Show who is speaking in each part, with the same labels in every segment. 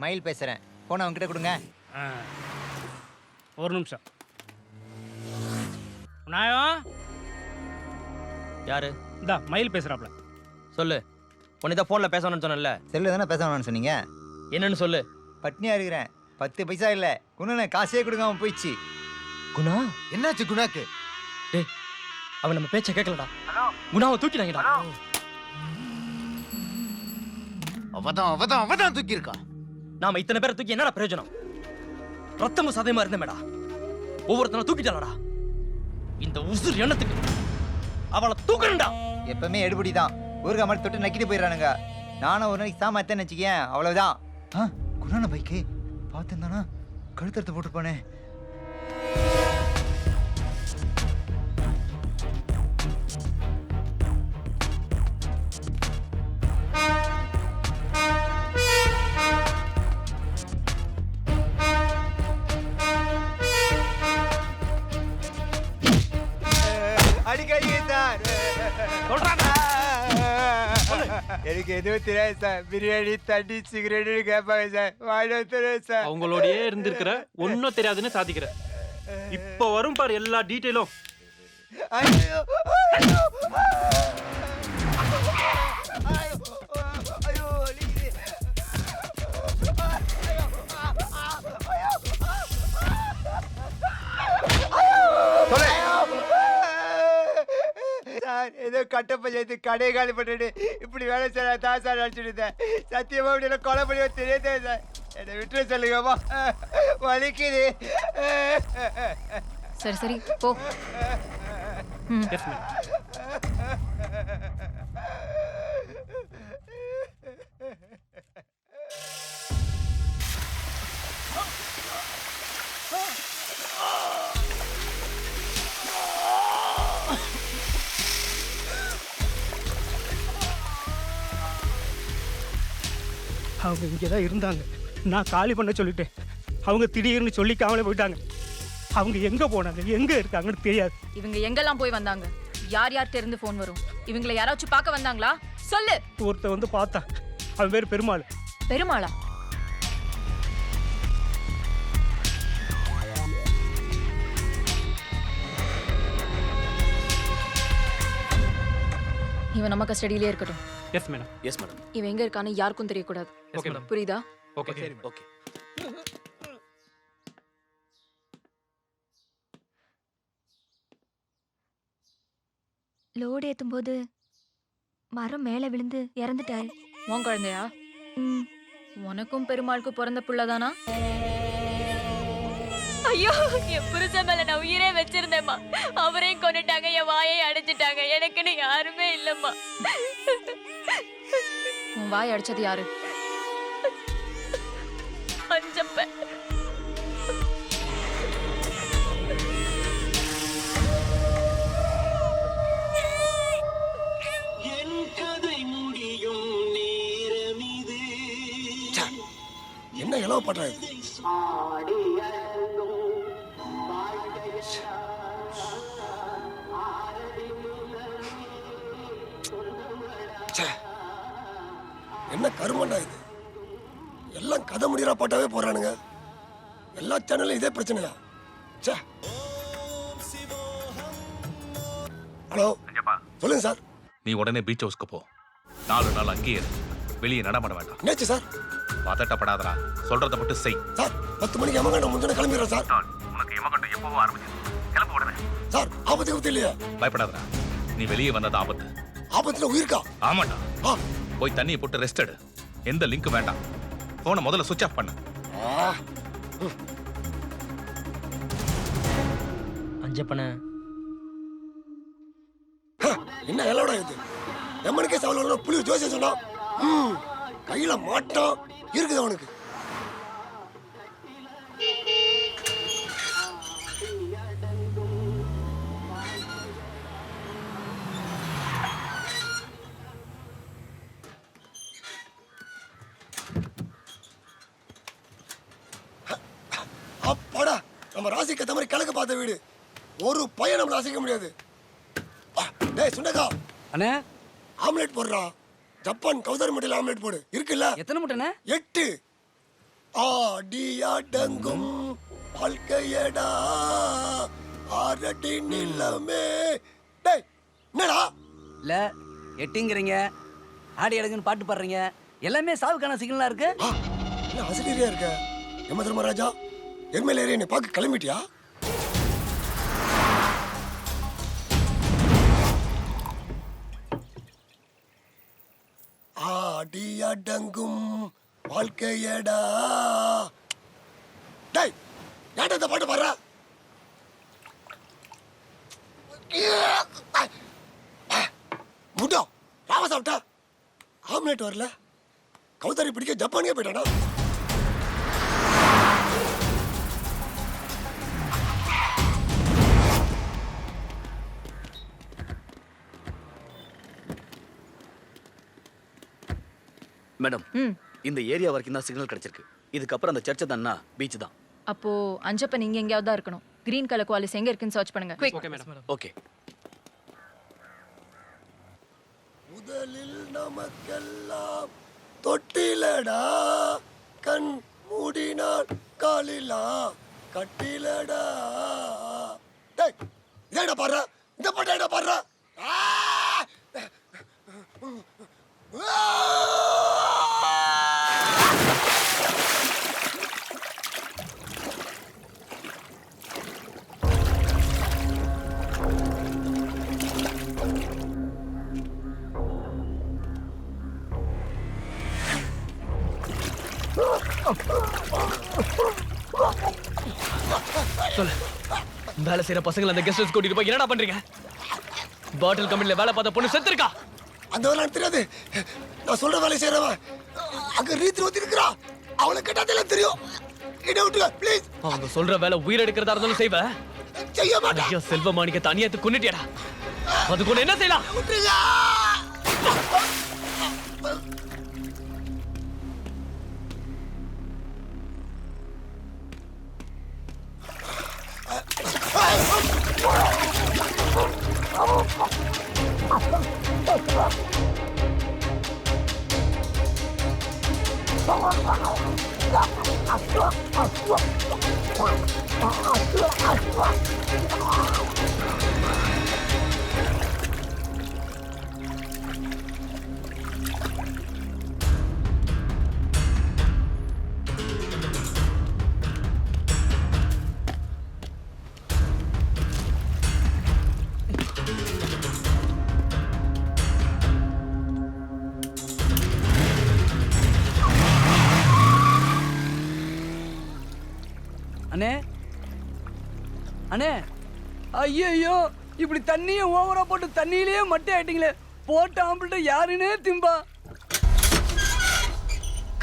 Speaker 1: மயில் பேசுகிறேன். ஃபோனை அவங்ககிட்ட கொடுங்க.
Speaker 2: ஒரு நிமிஷம். நாயம்
Speaker 3: யாரு?
Speaker 2: இந்தா மயில் பேசுகிறாப்ல.
Speaker 3: சொல்லு. உன்னை தான் ஃபோனில் பேசணும்னு சொன்னேன்ல.
Speaker 1: செல்லு தானே பேச வேணாம்னு சொன்னீங்க.
Speaker 3: என்னன்னு சொல்லு.
Speaker 1: பட்னியாக இருக்கிறேன். 10 பைசா இல்லை. குணனை காசே கொடுக்காம போயிடுச்சு.
Speaker 3: குணா
Speaker 1: என்னாச்சு குணாக்கு?
Speaker 3: டேய், அவன் நம்ம பேச்சை கேட்கலடா. குணாவை தூக்கிட்டாங்கடா.
Speaker 1: அவதான் தூக்கி இருக்கா.
Speaker 3: நாம இத்தனை பேரை தூக்கி என்னடா பிரயோஜனம்? ரத்தமும் சதையுமா இருந்தமேடா. ஒவ்வொருத்தனை தூக்கிட்டாளடா. இந்த உசுர் எண்ணத்துக்கு அவளை தூக்கணும்டா.
Speaker 1: எப்பவுமே எடுபடி தான். ஊருக்கா மாதிரி தொட்டு நக்கிட்டு போயிடறானுங்க. நானும் ஒரு நாளைக்கு சாமாத்தேன்னு வச்சுக்கேன், அவ்வளவுதான். குணான பைக்கு பார்த்துருந்தானா கழுத்தறுத்து போட்டுருப்பானே. அடிக்கடி சார் எனக்கு எதுவும் தெரியாது சார். பிரியாணி தண்ணி சிகரெட் கேட்பாங்க சார். வாங்கிட்டு சார்.
Speaker 4: அவங்களோடயே இருந்திருக்கிற ஒன்னும் தெரியாதுன்னு சாதிக்கிற. இப்ப வரும் பாரு எல்லா டீட்டெயிலும்.
Speaker 1: ஐயோ சார், ஏதோ கட்ட பஞ்சாயத்து கடை காலி பண்ணிட்டு இப்படி வேலை சார் தான் சார் நினச்சிருந்தேன். சத்தியமா இப்படி கொலை பண்ணி தெரியாதே சார். என்னை விட்டு சொல்லுங்கம்மா, வலிக்குது.
Speaker 5: சரி சரி போ.
Speaker 2: அவங்க இங்கே தான் இருந்தாங்க. நான் காலி பண்ண சொல்லிட்டேன். அவங்க திடீர்னு சொல்லிக்காமலே போயிட்டாங்க. அவங்க எங்கே போனாங்க, எங்கே இருக்காங்கன்னு தெரியாது.
Speaker 5: இவங்க எங்கெல்லாம் போய் வந்தாங்க? யார் யார்கிட்ட இருந்து ஃபோன் வரும்? இவங்களை யாராச்சும் பார்க்க வந்தாங்களா? சொல்லு.
Speaker 2: ஒருத்தர் வந்து பார்த்தா. அவன் பேர் பெருமாள்.
Speaker 5: பெருமாளா? இவன் நம்ம கஸ்டடியிலே இருக்கட்டும்.
Speaker 4: Yes madam. Yes madam.
Speaker 5: இவன் எங்க இருக்கான்னு யாருக்கும் தெரியக்கூடாது.
Speaker 4: Yes madam.
Speaker 5: புரியுதா?
Speaker 4: ஓகே சரி ஓகே.
Speaker 6: லோடு ஏத்தும் போது மரம் மேல விழுந்து இறந்துட்டாரு.
Speaker 5: உன் குழந்தையா? உனக்கும் பெருமாளுக்கும் பிறந்த புள்ளதானா? ஐயோ, என் புருஷன் மேல நான் உயிரே வச்சிருந்தேம்மா. அவரையும் கொண்டுட்டாங்க, என் வாயை அடைச்சிட்டாங்க. எனக்குன்னு யாருமே இல்லம்மா. உன் வாயை அடிச்சது யாரு? அஞ்சப்பன்.
Speaker 7: என்ன இளவு பண்றது? என்ன கருமண்டா இது? எல்லாம் கதை முடிகிற பாட்டாவே போறானுங்க. எல்லா சேனலும் இதே பிரச்சனையா? ஹலோ சொல்லுங்க சார்.
Speaker 8: நீ உடனே பீச் ஹவுஸ்க்கு போ. 4 நாள் அங்கேயே வெளியே நடமாட வேண்டாம்.
Speaker 7: என்னாச்சு சார்?
Speaker 8: பதட்டப்படாதடா, சொல்றத மட்டும் செய்.
Speaker 7: சார் 10 மணிக்கு யமகண்டம் முன்ன கிளம்பிடுறேன் சார்.
Speaker 8: உனக்கு யமகண்டம் எப்பவோ ஆரம்பிச்சு. கிளம்ப உடனே.
Speaker 7: சார் ஆபத்து இல்லையா?
Speaker 8: பயப்படாதடா, நீ வெளியே வந்தது ஆபத்து.
Speaker 7: ஆபத்துல உயிருக்கா?
Speaker 8: ஆமாண்டா. போய் தண்ணியை போட்டு ரெஸ்ட் எடு. எந்த லிங்க் வேண்டாம். போனை முதல்ல சுவிட்ச் ஆஃப் பண்ணு.
Speaker 3: அஞ்சப்பன
Speaker 7: என்ன எல்லோட இது? எம்மனுக்கே சவல புளி ஜோசிய சொன்னா கையில மாட்டம் இருக்குது அவனுக்கு. அப்பாடா, நம்ம ராசிக்கு ஏத்த மாதிரி கிழக்கு பார்த்த வீடு. ஒரு பையன் நம்மள அசைக்க முடியாது. டேய் சுண்டக்கா
Speaker 2: அண்ணே,
Speaker 7: ஆம்லெட் போடுறா. ஜப்பான் கௌதரி முட்டையில ஆம்லெட் போடு. இருக்குல்ல?
Speaker 2: எத்தனை முட்டைண்ணே?
Speaker 7: 8. ஆடி அடங்கும் வாழ்க்கையடா ஆரடி நிலமே. டேய் என்னடா
Speaker 9: இல்ல எட்டிங்கிறீங்க, ஆடி அடங்குன்னு பாட்டு பாடுறீங்க, எல்லாமே சாவுக்கான சிக்னலா இருக்கு.
Speaker 7: என்ன ஆசிரியரா இருக்க? எம்ம தர்மராஜா எருமையில ஏறி என்னை பார்க்க கிளம்பிட்டியா? ஆடி அடங்கும் வாழ்க்கையடா. டேய் ஏன்டா இந்த பாட்டு பாடுற? முட்டா ராவ சாப்பிட்டா ஆம்லேட் வரல. கௌதாரி பிடிக்க ஜப்பானியே போயிட்டானா?
Speaker 9: மேடம், இந்த ஏரியா வரைக்கும் தான் சிக்னல் கிடைச்சிருக்கு. இதுக்கப்புறம் அந்த சர்ச்சை தானா பீச் தான்.
Speaker 10: அப்போ அஞ்சப்பன் இங்க எங்கேயாவது தான் இருக்கணும். கிரீன் கலர் குவாலிஸ் எங்க இருக்குன்னு சர்ச் பண்ணுங்க.
Speaker 4: Okay madam.
Speaker 9: ஓகே.
Speaker 7: முதலில் நமக்கெல்லாம் தொட்டிலடா, கண் மூடினால் காலிலா கட்டிலடா. டேய் இதேடா பாடுற, இந்த பாட்டை என்ன பாடுற?
Speaker 3: சொல்லு, வேலை செய்யற பசங்களை அந்த கெஸ்ட் ஹவுஸ் கூட்டிட்டு போய் என்னடா பண்றீங்க? பாட்டில் கம்பெனில வேலை பார்த்த பொண்ணு செத்துருக்கா.
Speaker 7: அந்த வேலை எனக்கு தெரியாது. நான் சொல்ற வேலை செய்யறவன் அங்க ரீத்தி ஊத்தி இருக்கிறா. அவளை கேட்டாதெல்லாம் தெரியும். இட விட்டுங்க ப்ளீஸ்.
Speaker 3: அவங்க சொல்ற வேலை உயிர் எடுக்கிறதா இருந்தாலும் செய்வ.
Speaker 7: செய்ய மாட்டேன்.
Speaker 3: ஐயோ செல்வமாணிக்க தனியாத்து கொன்னுட்டியடா. அதுக்கு ஒண்ணு என்ன செய்யலாம்?
Speaker 7: விட்டுருங்க.
Speaker 9: அண்ணே அண்ணே, ஐயோ இப்படி தண்ணியை ஓவரா போட்டு தண்ணியிலேயே மட்டை ஆயிட்டீங்களே. போட்ட ஆம்பிள்ட்ட யாருன்னே திம்பா.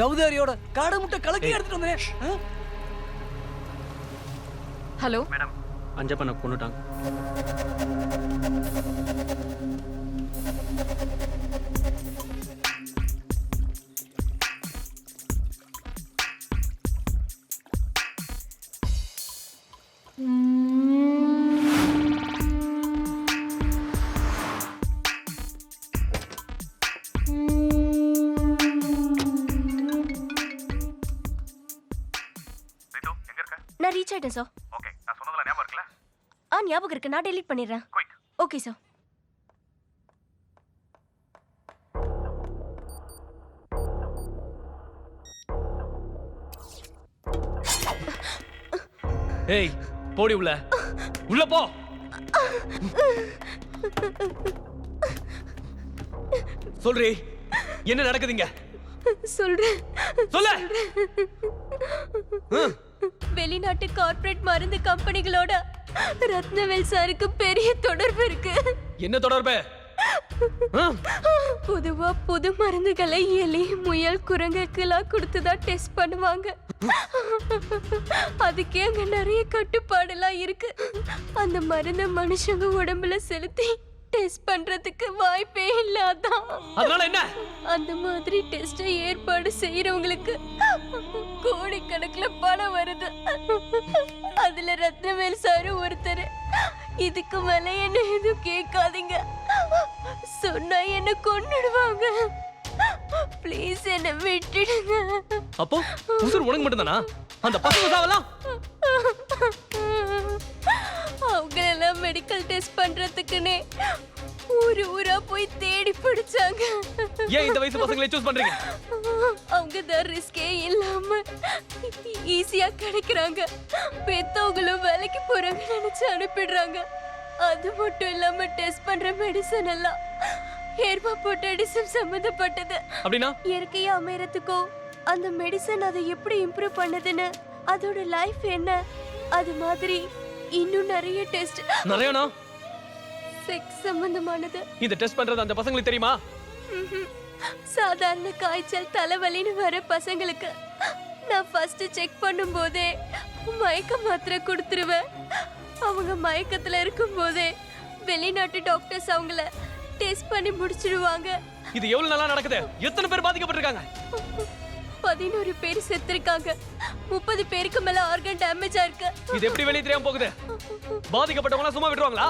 Speaker 9: கௌதாரியோட காடை முட்டை கலக்கி எடுத்துட்டு வந்தேன்.
Speaker 10: ஹலோ
Speaker 4: மேடம், அஞ்சப்பனை கொன்னுட்டாங்க.
Speaker 6: நான் ரீச் ஆயிட்டேன் சார்.
Speaker 8: ஓகே, நான் சொன்னதுல ஞாபகம் இருக்குல்ல?
Speaker 6: ஞாபகம் இருக்கு. நான் டெலீட் பண்ணிடுறேன்.
Speaker 8: குயிக்.
Speaker 6: Okay sir.
Speaker 3: ஏய் போடி உள்ள. உள்ள போ. சொல்றி, என்ன நடக்குதுங்க?
Speaker 6: சொல்றேன்.
Speaker 3: சொல்ல.
Speaker 6: வெளிநாட்டு கார்ப்பரேட் மருந்து கம்பெனிகளோட ரத்னவேல் சாருக்கு பெரிய தொடர்பு இருக்கு.
Speaker 3: என்ன தொடர்பு?
Speaker 6: பொதுவா புது மருந்துகளை எலி, முயல், குரங்குக்கெல்லாம் கொடுத்துதான் டெஸ்ட் பண்ணுவாங்க. அதுக்கே அங்க நிறைய கட்டுப்பாடெல்லாம் இருக்கு. அந்த மருந்தை மனுஷங்க உடம்புல செலுத்தி டெஸ்ட் பண்றதுக்கு வாய்ப்பே இல்லாதான்.
Speaker 3: அதனால என்ன?
Speaker 6: அந்த மாதிரி டெஸ்ட் ஏற்பாடு செய்யறவங்களுக்கு கோடிக்கணக்கில் பணம் வருது. அதுல ரத்னவேல் சாரு ஒருத்தர். இதுக்கு மேல என்ன எதுவும் கேட்காதீங்க, சொன்னா என்ன கொன்னுடுவாங்க. ப்ளீஸ் என்ன விட்டுடுங்க.
Speaker 3: அப்போ உசுர் உனக்கு மட்டும்தானா? அந்த பசங்க சாவலாம்
Speaker 6: அவங்களெல்லாம் மெடிக்கல் டெஸ்ட் பண்றதுக்குன்னே ஊரு ஊரா போய் தேடி பிடிச்சாங்க.
Speaker 3: ஏன் இந்த வயசு பசங்களை சூஸ் பண்றீங்க?
Speaker 6: அவங்க தான் ரிஸ்கே இல்லாம ஈஸியா கிடைக்கிறாங்க. பெத்தவங்களும் வேலைக்கு போறாங்க நினைச்சு அனுப்பிடுறாங்க. அது மட்டும் இல்லாம டெஸ்ட் பண்ற மெடிசன் எல்லாம் ஹெர்போபோட்டடிசம் சம்பந்தப்பட்டது.
Speaker 3: அப்படின்னா
Speaker 6: இயற்கையா அமையறதுக்கோ அந்த மெடிசன் அதை எப்படி இம்ப்ரூவ் பண்ணுதுன்னு, அதோட லைஃப் என்ன, அது மாதிரி இன்னும் நிறைய டெஸ்ட்.
Speaker 3: நிறையனா?
Speaker 6: செக்ஸ் சம்பந்தமானது.
Speaker 3: இந்த டெஸ்ட் பண்றது அந்த பசங்களுக்கு தெரியுமா?
Speaker 6: சாதாரண காய்ச்சல் தலைவலின்னு வர பசங்களுக்கு நான் ஃபர்ஸ்ட் செக் பண்ணும்போதே மயக்க மாத்திரை கொடுத்துருவேன். அவங்க மயக்கத்துல இருக்கும்போதே வெளிநாட்டு டாக்டர்ஸ் அவங்கள டெஸ்ட் பண்ணி முடிச்சிடுவாங்க.
Speaker 3: இது எவ்வளவு நாளா நடக்குது? எத்தனை பேர் பாதிக்கப்பட்டிருக்காங்க?
Speaker 6: 11 பேர் செத்துருக்காங்க. 30 பேருக்கு மேல ஆர்கன் டேமேஜ் ஆயிருக்கு.
Speaker 3: இது எப்படி வெளிய தெரியாம போகுது? பாதிக்கப்பட்டவங்க சும்மா விட்டுருவாங்களா?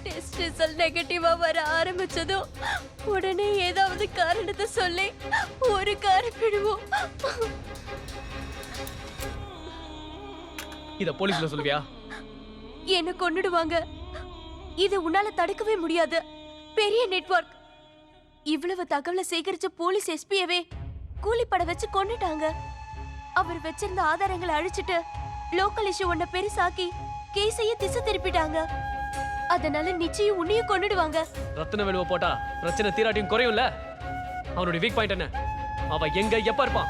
Speaker 6: டெஸ்ட் ரிசல்ட் நெகட்டிவா வர ஆரம்பிச்சதும் உடனே ஏதாவது காரணத்தை சொல்லி ஒரு காரப்பிடுவோம்.
Speaker 3: இத போலீஸ்ல சொல்லுவியா?
Speaker 6: என்ன கொன்னுடுவாங்க. இது உன்னால தடுக்கவே முடியாது. பெரிய நெட்வொர்க். இவ்வளவு தகவலை சேகரிச்ச போலீஸ் எஸ்பியவே கூலிப்பட வச்சு கொன்னுட்டாங்க. அவர் வச்சிருந்த ஆதாரங்களை அழிச்சிட்டு லோக்கல் இஷ்யூ ஒன்ன பெருசாக்கி கேஸையே திசை திருப்பிட்டாங்க. அதனால நிச்சயம் உன்னையும் கொன்னுடுவாங்க.
Speaker 3: ரத்தின வெளுவ போட்டா பிரச்சனை தீராட்டியும் குறையும்ல. அவனுடைய வீக் பாயிண்ட் என்ன? அவ எங்க எப்ப இருப்பான்?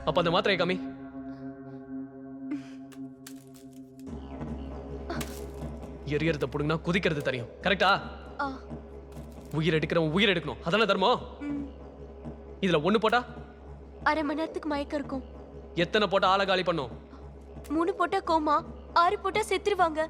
Speaker 3: அப்ப அந்த மாத்திரை காமி. எரியறத புடுங்கினா குதிக்கிறது தெரியும். கரெக்டா? உயிர் எடுக்கிறவன் உயிர் எடுக்கணும். அதான தர்மம். இதுல 1 போட்டா
Speaker 6: அரை மணி நேரத்துக்கு மயக்கம் இருக்கும்.
Speaker 3: எத்தனை போட்டா ஆளை காலி பண்ணும்?
Speaker 6: 3 போட்டா கோமா, 6 போட்டா செத்துருவாங்க.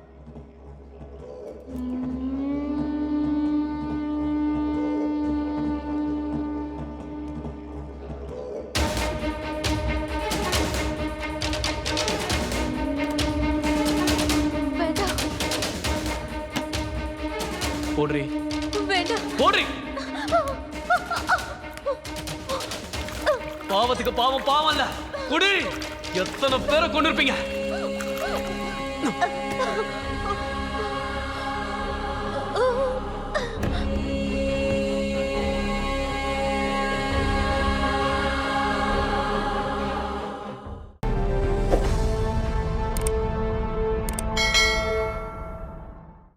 Speaker 3: போடுறி.
Speaker 6: வேண்டாம்.
Speaker 3: போடுறி. பாவத்துக்கு பாவம் பாவம் இல்ல. குடி. எத்தனை பேரை கொண்டு இருப்பீங்க?